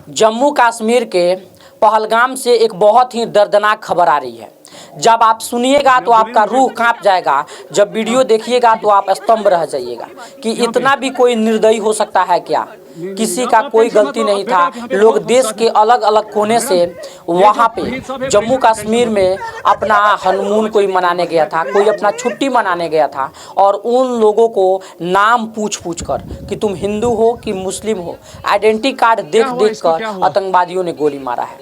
जम्मू कश्मीर के पहलगाम से एक बहुत ही दर्दनाक खबर आ रही है। जब आप सुनिएगा तो आपका रूह कांप जाएगा, जब वीडियो देखिएगा तो आप स्तंभ रह जाइएगा कि इतना भी कोई निर्दयी हो सकता है क्या। किसी का कोई गलती नहीं था। लोग देश के अलग अलग कोने से वहाँ पे जम्मू कश्मीर में अपना हनीमून कोई मनाने गया था, कोई अपना छुट्टी मनाने गया था, और उन लोगों को नाम पूछ पूछ कर कि तुम हिंदू हो कि मुस्लिम हो, आइडेंटिटी कार्ड देख देख कर आतंकवादियों ने गोली मारा है।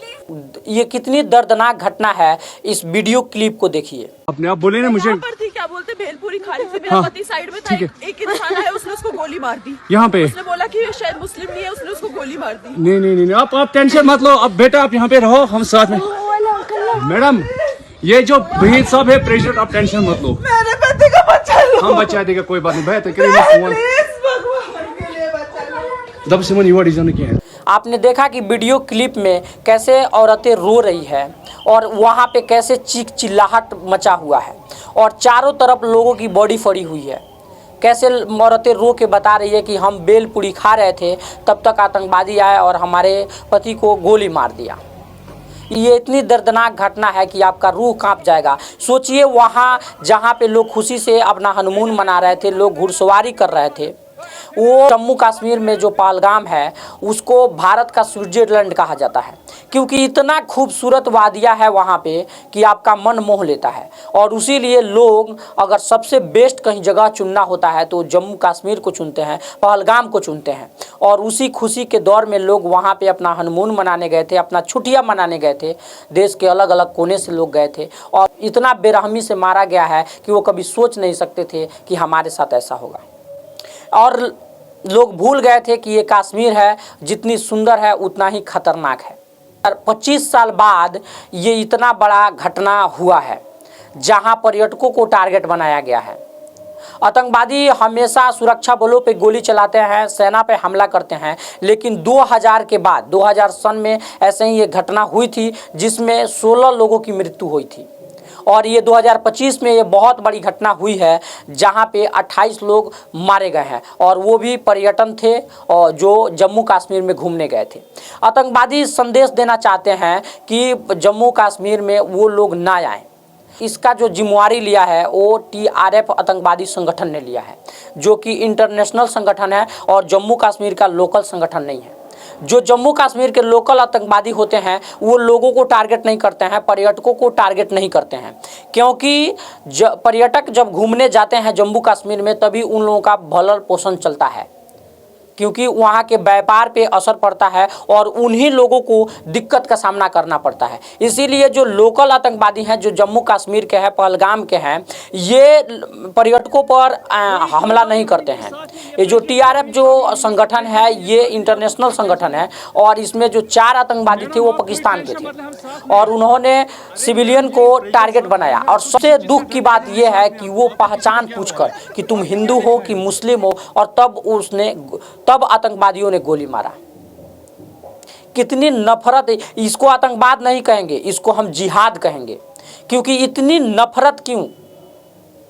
ये कितनी दर्दनाक घटना है, इस वीडियो क्लिप को देखिए। अपने आप बोले ना मुझे क्या बोलते भेलपुरी खाने से मेरा पति साइड में था, एक इंसान है उसने उसको गोली मार दी। यहाँ पे उसने बोला कि शायद मुस्लिम नहीं है, उसने उसको गोली मार दी। नहीं, आप टेंशन मत लो। अब बेटा आप यहाँ पे रहो, हम साथ में। मैडम ये जो भीड़ सब है प्रेशर, आप टेंशन मत लो। मेरे पति का बच्चा लो। हम बचा देगा, कोई बात नहीं। दब से मन युवा डिजाइन किया है। आपने देखा कि वीडियो क्लिप में कैसे औरतें रो रही है और वहाँ पे कैसे चीख चिल्लाहट मचा हुआ है और चारों तरफ लोगों की बॉडी फड़ी हुई है। कैसे औरतें रो के बता रही है कि हम बेल पूड़ी खा रहे थे, तब तक आतंकवादी आए और हमारे पति को गोली मार दिया। ये इतनी दर्दनाक घटना है कि आपका रूह कांप जाएगा। सोचिए वहाँ जहाँ पे लोग खुशी से अपना हनीमून मना रहे थे, लोग घुड़सवारी कर रहे थे, वो जम्मू कश्मीर में जो पहलगाम है उसको भारत का स्विट्जरलैंड कहा जाता है, क्योंकि इतना खूबसूरत वादियाँ है वहाँ पे कि आपका मन मोह लेता है। और उसी लिए लोग अगर सबसे बेस्ट कहीं जगह चुनना होता है तो जम्मू कश्मीर को चुनते हैं, पहलगाम को चुनते हैं। और उसी खुशी के दौर में लोग वहाँ पे अपना हनीमून मनाने गए थे, अपना छुट्टियाँ मनाने गए थे। देश के अलग अलग कोने से लोग गए थे और इतना बेरहमी से मारा गया है कि वो कभी सोच नहीं सकते थे कि हमारे साथ ऐसा होगा। और लोग भूल गए थे कि ये कश्मीर है, जितनी सुंदर है उतना ही खतरनाक है। और 25 साल बाद ये इतना बड़ा घटना हुआ है जहां पर्यटकों को टारगेट बनाया गया है। आतंकवादी हमेशा सुरक्षा बलों पे गोली चलाते हैं, सेना पे हमला करते हैं, लेकिन 2000 के बाद 2000 सन में ऐसे ही ये घटना हुई थी जिसमें 16 लोगों की मृत्यु हुई थी। और ये 2025 में ये बहुत बड़ी घटना हुई है जहाँ पे 28 लोग मारे गए हैं, और वो भी पर्यटन थे और जो जम्मू कश्मीर में घूमने गए थे। आतंकवादी संदेश देना चाहते हैं कि जम्मू कश्मीर में वो लोग ना आएँ। इसका जो जिम्मेवारी लिया है वो TRF आतंकवादी संगठन ने लिया है, जो कि इंटरनेशनल संगठन है और जम्मू कश्मीर का लोकल संगठन नहीं है। जो जम्मू कश्मीर के लोकल आतंकवादी होते हैं वो लोगों को टारगेट नहीं करते हैं, पर्यटकों को टारगेट नहीं करते हैं, क्योंकि पर्यटक जब घूमने जाते हैं जम्मू कश्मीर में तभी उन लोगों का भरण पोषण चलता है, क्योंकि वहाँ के व्यापार पे असर पड़ता है और उन्हीं लोगों को दिक्कत का सामना करना पड़ता है। इसीलिए जो लोकल आतंकवादी हैं, जो जम्मू कश्मीर के हैं, पहलगाम के हैं, ये पर्यटकों पर हमला नहीं करते हैं। ये जो TRF जो संगठन है ये इंटरनेशनल संगठन है और इसमें जो 4 आतंकवादी थे वो पाकिस्तान के थे और उन्होंने सिविलियन को टारगेट बनाया। और सबसे दुख की बात यह है कि वो पहचान पूछकर कि तुम हिंदू हो कि मुस्लिम हो, और तब आतंकवादियों ने गोली मारा। कितनी नफरत। इसको आतंकवाद नहीं कहेंगे, इसको हम जिहाद कहेंगे, क्योंकि इतनी नफरत क्यों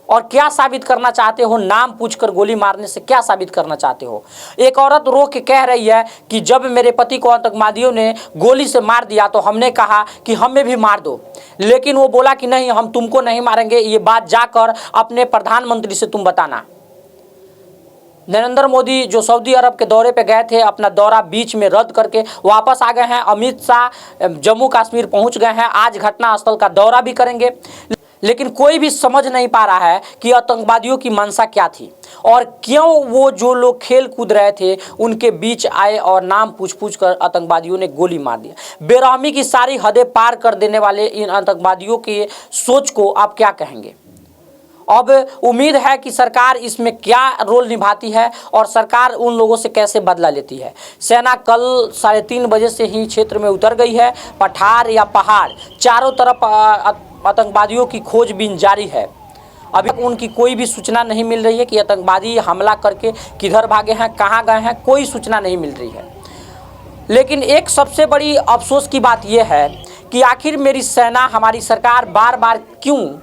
और क्या साबित करना चाहते हो? नाम पूछकर गोली मारने से क्या साबित करना चाहते हो? एक औरत रो के कह रही है कि जब मेरे पति को आतंकवादियों ने गोली से मार दिया तो हमने कहा कि हमें भी मार दो, लेकिन वो बोला कि नहीं, हम तुमको नहीं मारेंगे, ये बात जाकर अपने प्रधानमंत्री से तुम बताना। नरेंद्र मोदी जो सऊदी अरब के दौरे पे गए थे, अपना दौरा बीच में रद्द करके वापस आ गए हैं। अमित शाह जम्मू कश्मीर पहुंच गए हैं, आज घटनास्थल का दौरा भी करेंगे, लेकिन कोई भी समझ नहीं पा रहा है कि आतंकवादियों की मंशा क्या थी और क्यों वो जो लोग खेल कूद रहे थे उनके बीच आए और नाम पूछ पूछ कर आतंकवादियों ने गोली मार दिया। बेरहमी की सारी हदें पार कर देने वाले इन आतंकवादियों की सोच को आप क्या कहेंगे? अब उम्मीद है कि सरकार इसमें क्या रोल निभाती है और सरकार उन लोगों से कैसे बदला लेती है। सेना कल 3:30 बजे से ही क्षेत्र में उतर गई है। पठार या पहाड़ चारों तरफ आतंकवादियों की खोजबीन जारी है। अभी उनकी कोई भी सूचना नहीं मिल रही है कि आतंकवादी हमला करके किधर भागे हैं, कहाँ गए हैं, कोई सूचना नहीं मिल रही है। लेकिन एक सबसे बड़ी अफसोस की बात यह है कि आखिर मेरी सेना, हमारी सरकार बार बार क्यों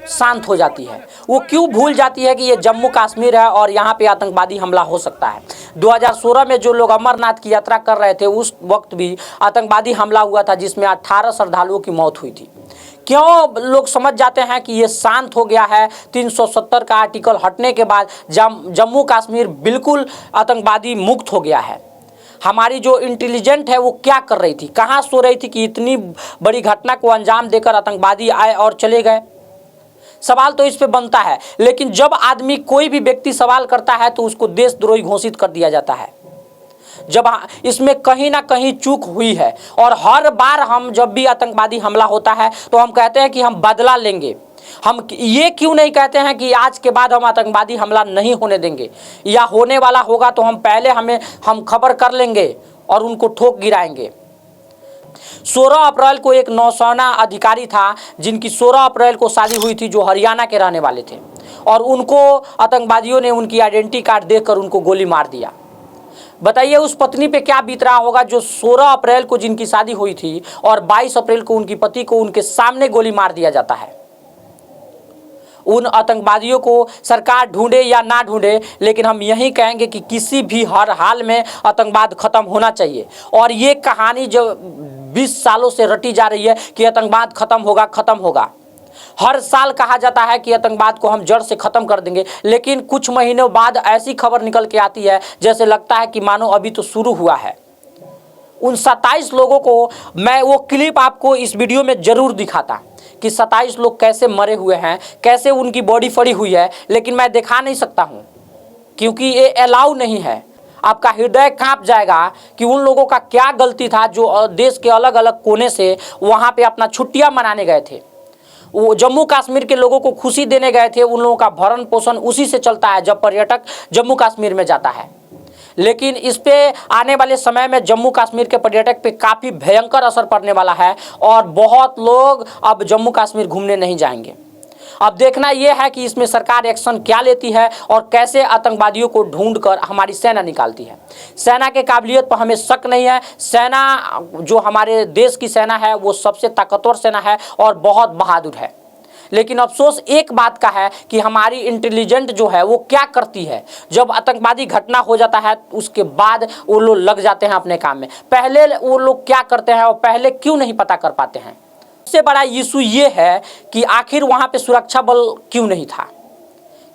शांत हो जाती है। वो क्यों भूल जाती है कि ये जम्मू कश्मीर है और यहाँ पे आतंकवादी हमला हो सकता है। 2016 में जो लोग अमरनाथ की यात्रा कर रहे थे उस वक्त भी आतंकवादी हमला हुआ था जिसमें 18 श्रद्धालुओं की मौत हुई थी। क्यों लोग समझ जाते हैं कि ये शांत हो गया है। 370 का आर्टिकल हटने के बाद जम्मू कश्मीर बिल्कुल आतंकवादी मुक्त हो गया है। हमारी जो इंटेलिजेंट है वो क्या कर रही थी, कहाँ सो रही थी कि इतनी बड़ी घटना को अंजाम देकर आतंकवादी आए और चले गए। सवाल तो इस पे बनता है। लेकिन जब आदमी कोई भी व्यक्ति सवाल करता है तो उसको देशद्रोही घोषित कर दिया जाता है। जब इसमें कहीं ना कहीं चूक हुई है और हर बार हम जब भी आतंकवादी हमला होता है तो हम कहते हैं कि हम बदला लेंगे। हम ये क्यों नहीं कहते हैं कि आज के बाद हम आतंकवादी हमला नहीं होने देंगे, या होने वाला होगा तो हम पहले हम खबर कर लेंगे और उनको ठोक गिराएंगे। 16 अप्रैल को एक नौसेना अधिकारी था जिनकी 16 अप्रैल को शादी हुई थी, जो हरियाणा के रहने वाले थे, और उनको आतंकवादियों ने उनकी आइडेंटिटी कार्ड देखकर उनको गोली मार दिया। बताइए उस पत्नी पे क्या बीत रहा होगा जो 16 अप्रैल को जिनकी शादी हुई थी और 22 अप्रैल को उनकी पति को उनके सामने गोली मार दिया जाता है। उन आतंकवादियों को सरकार ढूंढे या ना ढूंढे, लेकिन हम यही कहेंगे कि किसी भी हर हाल में आतंकवाद खत्म होना चाहिए। और ये कहानी जो 20 सालों से रटी जा रही है कि आतंकवाद खत्म होगा। हर साल कहा जाता है कि आतंकवाद को हम जड़ से खत्म कर देंगे, लेकिन कुछ महीनों बाद ऐसी खबर निकल के आती है जैसे लगता है कि मानो अभी तो शुरू हुआ है। उन 27 लोगों को मैं वो क्लिप आपको इस वीडियो में जरूर दिखाता कि 27 लोग कैसे मरे हुए हैं, कैसे उनकी बॉडी फड़ी हुई है, लेकिन मैं दिखा नहीं सकता हूँ क्योंकि ये अलाउ नहीं है। आपका हृदय कांप जाएगा कि उन लोगों का क्या गलती था जो देश के अलग अलग कोने से वहाँ पे अपना छुट्टियाँ मनाने गए थे। वो जम्मू कश्मीर के लोगों को खुशी देने गए थे। उन लोगों का भरण पोषण उसी से चलता है जब पर्यटक जम्मू कश्मीर में जाता है। लेकिन इस पे आने वाले समय में जम्मू कश्मीर के पर्यटक पे काफ़ी भयंकर असर पड़ने वाला है और बहुत लोग अब जम्मू कश्मीर घूमने नहीं जाएंगे। अब देखना यह है कि इसमें सरकार एक्शन क्या लेती है और कैसे आतंकवादियों को ढूंढकर हमारी सेना निकालती है। सेना के काबिलियत पर हमें शक नहीं है। सेना जो हमारे देश की सेना है वो सबसे ताकतवर सेना है और बहुत बहादुर है। लेकिन अफसोस एक बात का है कि हमारी इंटेलिजेंट जो है वो क्या करती है, जब आतंकवादी घटना हो जाता है उसके बाद वो लोग लग जाते हैं अपने काम में। पहले वो लोग क्या करते हैं और पहले क्यों नहीं पता कर पाते हैं। सबसे बड़ा इशू ये है कि आखिर वहाँ पे सुरक्षा बल क्यों नहीं था।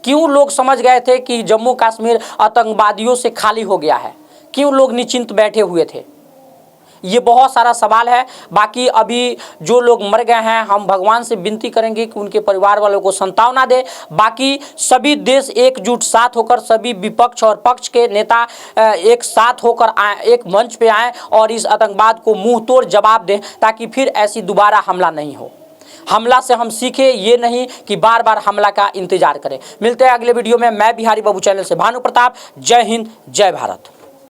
क्यों लोग समझ गए थे कि जम्मू कश्मीर आतंकवादियों से खाली हो गया है, क्यों लोग निश्चिंत बैठे हुए थे। ये बहुत सारा सवाल है। बाकी अभी जो लोग मर गए हैं हम भगवान से विनती करेंगे कि उनके परिवार वालों को सांत्वना दे। बाकी सभी देश एकजुट साथ होकर, सभी विपक्ष और पक्ष के नेता एक साथ होकर एक मंच पे आएँ और इस आतंकवाद को मुंह तोड़ जवाब दें ताकि फिर ऐसी दोबारा हमला नहीं हो। हमला से हम सीखे, ये नहीं कि बार बार हमला का इंतजार करें। मिलते हैं अगले वीडियो में। मैं बिहारी बाबू चैनल से भानु प्रताप। जय हिंद, जय भारत।